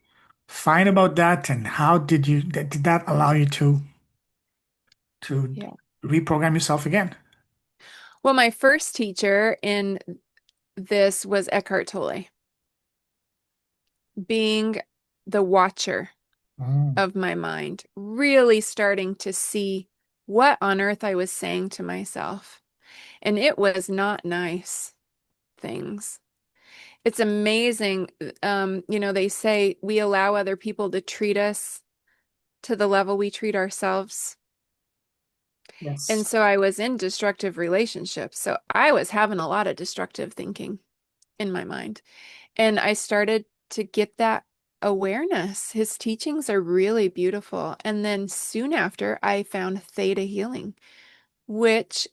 find about that, and how did that allow you to Yeah. reprogram yourself again? Well, my first teacher in this was Eckhart Tolle, being the watcher Mm. of my mind, really starting to see what on earth I was saying to myself. And it was not nice things. It's amazing. They say we allow other people to treat us to the level we treat ourselves. And Yes. so I was in destructive relationships. So I was having a lot of destructive thinking in my mind. And I started to get that awareness. His teachings are really beautiful. And then soon after, I found Theta Healing, which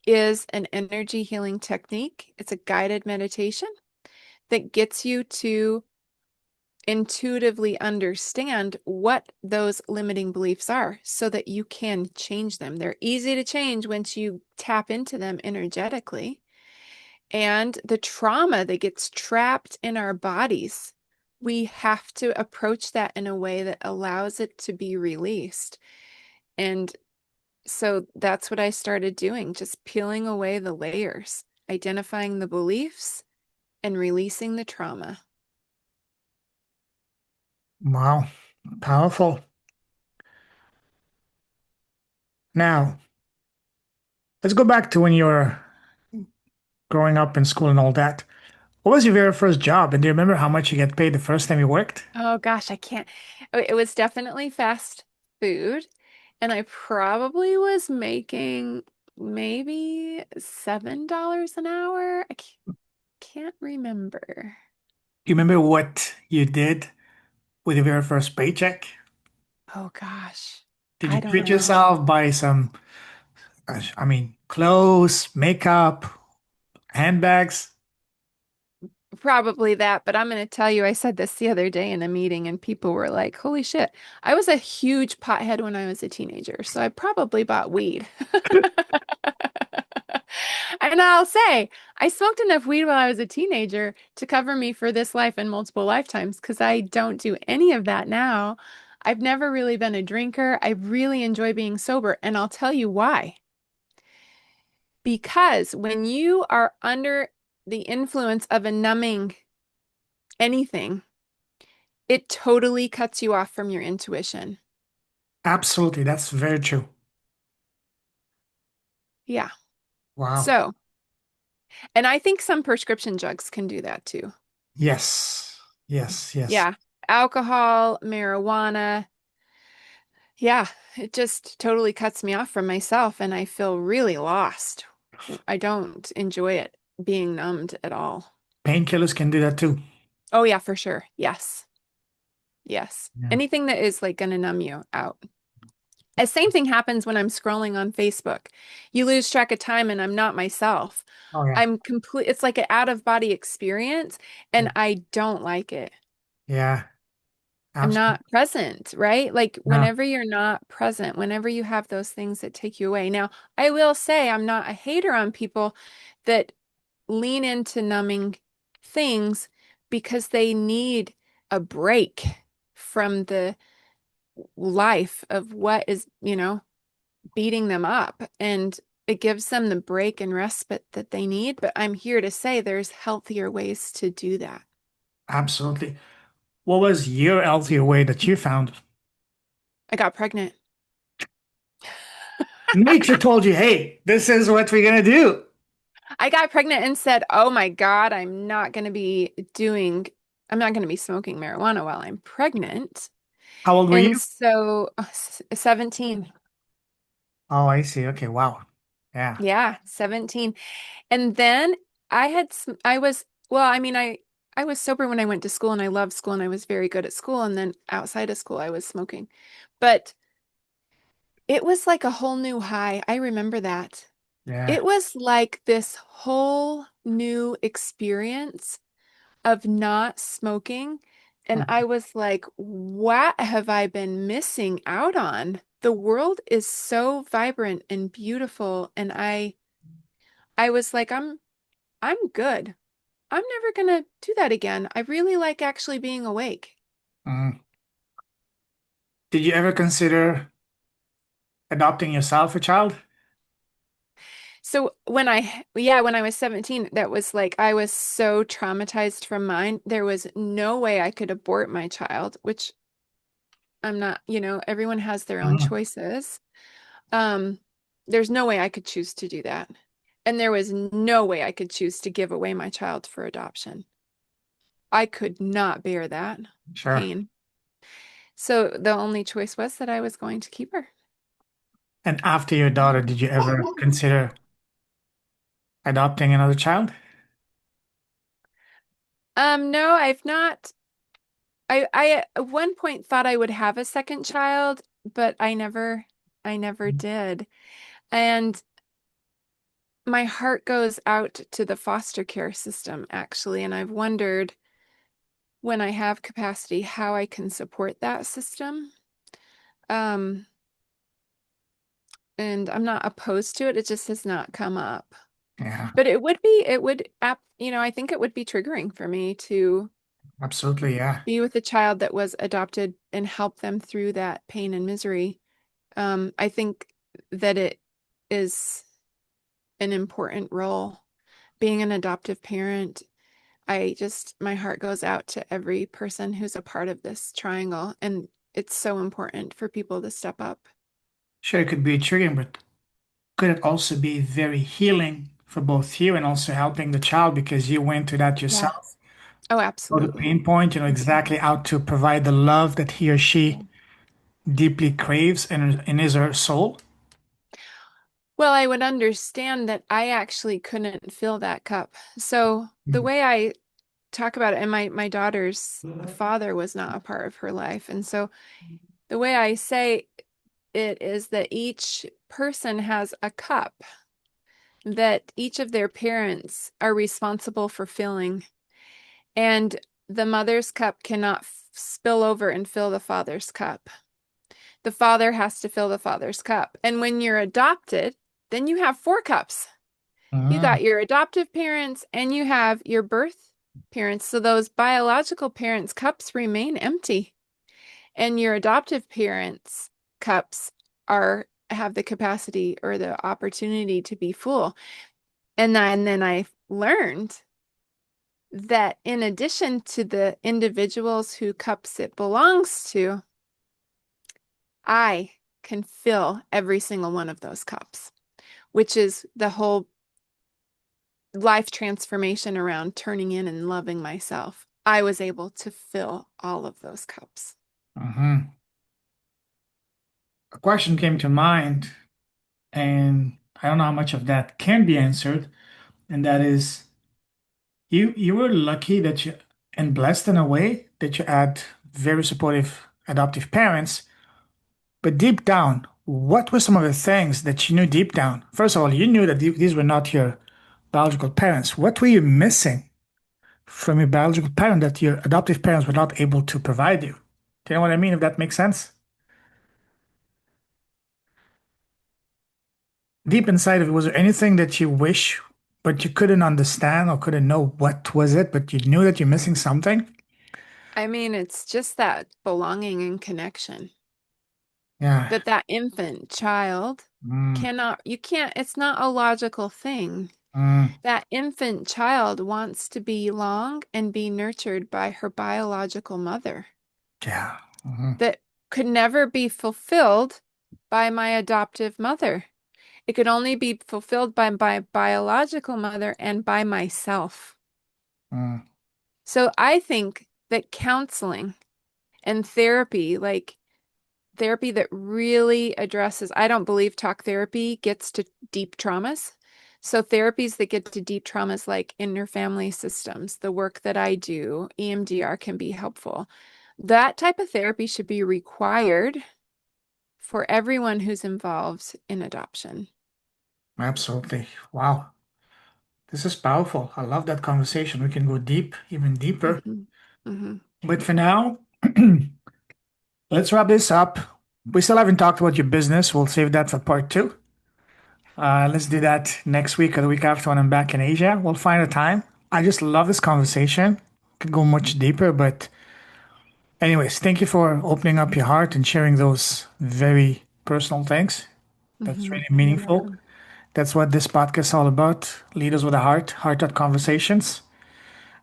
is an energy healing technique. It's a guided meditation that gets you to intuitively understand what those limiting beliefs are so that you can change them. They're easy to change once you tap into them energetically. And the trauma that gets trapped in our bodies, we have to approach that in a way that allows it to be released. And So that's what I started doing, just peeling away the layers, identifying the beliefs and releasing the trauma. Wow. Powerful. Now, let's go back to when you were growing up in school and all that. What was your very first job? And do you remember how much you get paid the first time you worked? Oh gosh, I can't. It was definitely fast food, and I probably was making maybe $7 an hour. Can't remember. Do you remember what you did with your very first paycheck? Oh gosh, Did you I don't treat know. yourself, buy some, clothes, makeup, handbags? Probably that, but I'm going to tell you, I said this the other day in a meeting, and people were like, holy shit. I was a huge pothead when I was a teenager, so I probably bought weed. And I'll say, I smoked enough weed while I was a teenager to cover me for this life and multiple lifetimes because I don't do any of that now. I've never really been a drinker. I really enjoy being sober, and I'll tell you why. Because when you are under the influence of a numbing anything, it totally cuts you off from your intuition. Absolutely. That's very true. Yeah. Wow. So, and I think some prescription drugs can do that too. Yes. Yes. Yes. Yeah. Alcohol, marijuana. Yeah. It just totally cuts me off from myself and I feel really lost. I don't enjoy it being numbed at all. Painkillers can do that too. Oh, yeah, for sure. Yes. Yes. Yeah. Anything that is like going to numb you out. The same thing happens when I'm scrolling on Facebook. You lose track of time and I'm not myself. Oh, yeah. I'm complete, it's like an out of body experience and I don't like it. Yeah. I'm Absolutely. not present, right? Like No. whenever you're not present, whenever you have those things that take you away. Now, I will say I'm not a hater on people that lean into numbing things because they need a break from the life of what is, beating them up. And it gives them the break and respite that they need. But I'm here to say there's healthier ways to do that. Absolutely. What was your healthier way that you found? I got pregnant. Nature told you, hey, this is what we're gonna do. I got pregnant and said, oh my God, I'm not going to be smoking marijuana while I'm pregnant. How old were And you? so 17. Oh, I see. Okay, wow. Yeah, Yeah, 17. And then I was, well, I mean, I was sober when I went to school and I loved school and I was very good at school. And then outside of school, I was smoking. But it was like a whole new high. I remember that. yeah. It was like this whole new experience of not smoking. And I Mhm. was like, what have I been missing out on? The world is so vibrant and beautiful. And I was like, I'm good. I'm never gonna do that again. I really like actually being awake. Mm. Did you ever consider adopting yourself a child? So when I was 17, that was like I was so traumatized from mine. There was no way I could abort my child, which I'm not, everyone has their own Mhm. choices. Um, there's no way I could choose to do that. And there was no way I could choose to give away my child for adoption. I could not bear that Sure. pain. So the only choice was that I was going to keep her. And after your daughter, did you ever consider adopting another child? No, I've not. I at one point thought I would have a second child, but I never did. And my heart goes out to the foster care system, actually, and I've wondered when I have capacity how I can support that system. Um, and I'm not opposed to it. It just has not come up. Yeah, But I think it would be triggering for me to absolutely. Yeah. be with a child that was adopted and help them through that pain and misery. I think that it is an important role. Being an adoptive parent, my heart goes out to every person who's a part of this triangle, and it's so important for people to step up. Sure, it could be triggering, but could it also be very healing for both you and also helping the child because you went through that Yeah. yourself? Oh, Know the absolutely. pain point, you know Mhm. exactly how to provide the love that he or Yeah. she deeply craves in his or her soul. Well, I would understand that I actually couldn't fill that cup. So the Mm. way I talk about it, and my daughter's father was not a part of her life. And so the way I say it is that each person has a cup that each of their parents are responsible for filling. And the mother's cup cannot spill over and fill the father's cup. The father has to fill the father's cup. And when you're adopted, then you have four cups. You Mm, got your adoptive parents and you have your birth parents. So those biological parents' cups remain empty, and your adoptive parents' cups are have the capacity or the opportunity to be full. And then I learned that in addition to the individuals who cups it belongs to, I can fill every single one of those cups, which is the whole life transformation around turning in and loving myself. I was able to fill all of those cups. mhm. A question came to mind, and I don't know how much of that can be answered, and that is you were lucky that you and blessed in a way that you had very supportive adoptive parents, but deep down, what were some of the things that you knew deep down? First of all, you knew that these were not your biological parents. What were you missing from your biological parent that your adoptive parents were not able to provide you? Do you know what I mean? If that makes sense? Deep inside of it, was there anything that you wish, but you couldn't understand or couldn't know what was it, but you knew that you're missing something? I mean, it's just that belonging and connection Yeah. that that infant child Mm, you can't, it's not a logical thing. mm, That infant child wants to belong and be nurtured by her biological mother yeah. Mhm, that could never be fulfilled by my adoptive mother. It could only be fulfilled by my biological mother and by myself. mm. So I think that counseling and therapy, like therapy that really addresses, I don't believe talk therapy gets to deep traumas. So therapies that get to deep traumas like inner family systems, the work that I do, EMDR can be helpful. That type of therapy should be required for everyone who's involved in adoption. Absolutely. Wow. This is powerful. I love that conversation. We can go deep, even deeper. Hmm. Hmm. But for now, let's wrap this up. We still haven't talked about your business. We'll save that for part two. Let's do that next week or the week after when I'm back in Asia. We'll find a time. I just love this conversation. Could go much deeper, but anyways, thank you for opening up your heart and sharing those very personal things. That's Hmm. really You're meaningful. welcome. That's what this podcast is all about. Leaders with a heart conversations,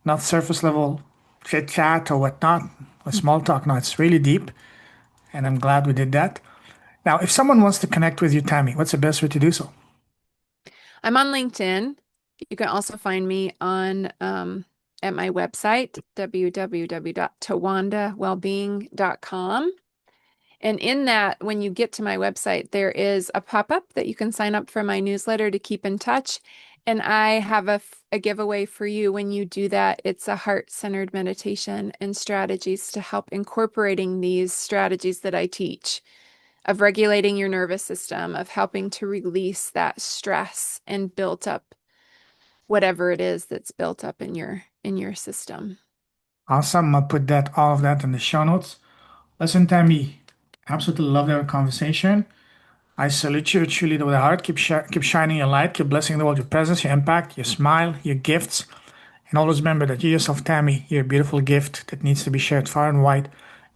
not surface level chit chat or whatnot, or small talk. No, it's really deep, and I'm glad we did that. Now, if someone wants to connect with you, Tammy, what's the best way to do so? I'm on LinkedIn. You can also find me on at my website, www.towandawellbeing.com. And in that, when you get to my website, there is a pop-up that you can sign up for my newsletter to keep in touch. And I have a giveaway for you when you do that. It's a heart-centered meditation and strategies to help incorporating these strategies that I teach of regulating your nervous system, of helping to release that stress and built up whatever it is that's built up in your system. Awesome. I'll put that all of that in the show notes. Listen, Tammy, absolutely love our conversation. I salute you, true leader with a heart. Keep shining your light. Keep blessing the world. Your presence, your impact, your smile, your gifts. And always remember that you yourself, Tammy, you're a beautiful gift that needs to be shared far and wide,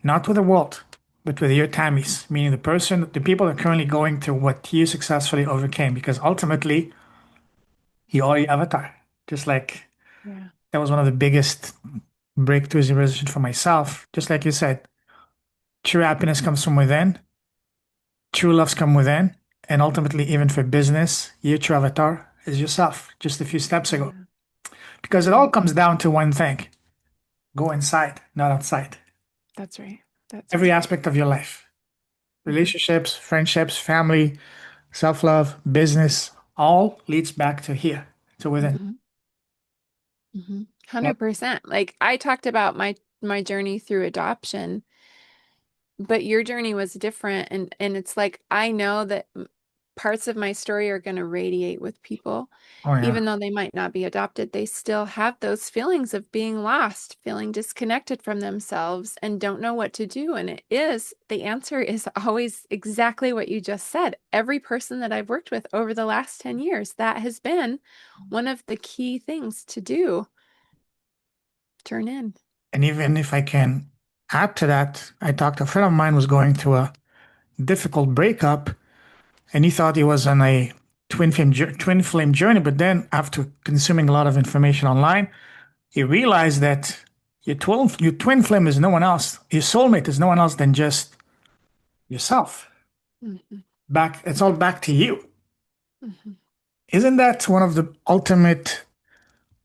not with the world, but with your Tammys, meaning the people are currently going through what you successfully overcame, because ultimately you are your avatar. Just like Yeah. that was one of the biggest breakthroughs in realization for myself. Just like you said, true happiness comes from within, true loves come within, and ultimately, even for business, your true avatar is yourself, just a few steps ago. Yeah. Because it all Hmm. comes down to one thing: go inside, not outside. That's right. That's Every right. aspect of your life, Hmm. relationships, friendships, family, self love, business, all leads back to here, to within. Hmm. Hmm. Well, 100%. Like I talked about my journey through adoption, but your journey was different, and it's like I know that parts of my story are going to radiate with people. oh, yeah. Even though they might not be adopted, they still have those feelings of being lost, feeling disconnected from themselves, and don't know what to do. And the answer is always exactly what you just said. Every person that I've worked with over the last 10 years, that has been one of the key things to do. Turn in. And even if I can add to that, a friend of mine was going through a difficult breakup, and he thought he was on a twin flame journey. But then, after consuming a lot of information online, he realized that your twin flame is no one else. Your soulmate is no one else than just yourself. Hmm. Back, it's all back to you. Hmm. Isn't that one of the ultimate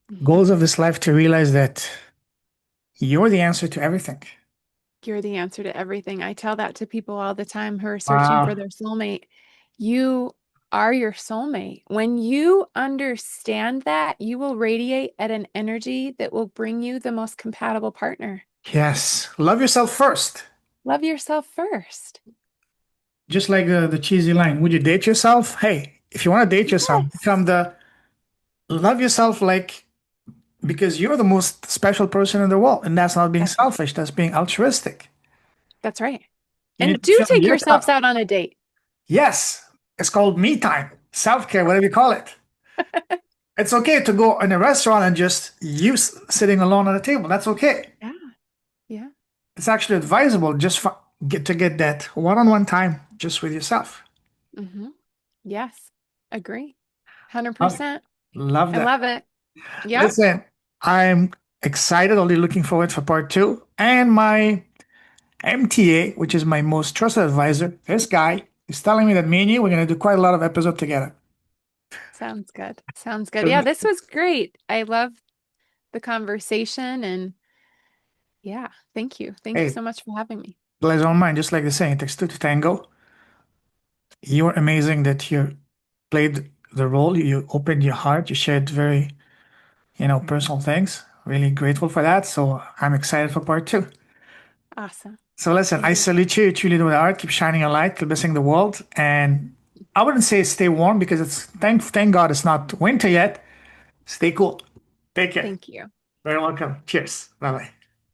Hmm. goals of this life, to realize that you're the answer to everything? You're the answer to everything. I tell that to people all the time who are searching for Wow. their soulmate. You are your soulmate. When you understand that, you will radiate at an energy that will bring you the most compatible partner. Yes. Love yourself first. Love yourself first. Just like the cheesy line, would you date yourself? Hey, if you want to date yourself, Yes, become the love yourself, like, because you're the most special person in the world. And that's not being that's right. selfish, that's being altruistic. That's right. You need And to do fill take your yourselves cup. out on a date. Yes, it's called me time, self care, whatever you call it. It's okay to go in a restaurant and just sitting alone at a table. That's okay. Yeah, yeah. It's actually advisable just get that one on one time just with yourself. Hmm. Yes, agree. Love it. 100%. Love I that. love it. Yep. Listen, I'm excited, only looking forward for part two. And my MTA, which is my most trusted advisor, this guy is telling me that me and you, we're going to do quite a lot of episodes together. Sounds good. Sounds good. Yeah, this was great. I love the conversation and yeah, thank you. Thank you Hey, so much for having me. pleasure on mine, just like the saying, it takes two to tango. You are amazing that you played the role. You opened your heart. You shared very, personal things. Really grateful for that. So I'm excited for part two. Awesome. So listen, I Thank you. salute you. You truly do the art. Keep shining a light. Keep blessing the world. And I wouldn't say stay warm, because thank God it's not winter yet. Stay cool. Take care. Thank you. Very welcome. Cheers. Bye bye.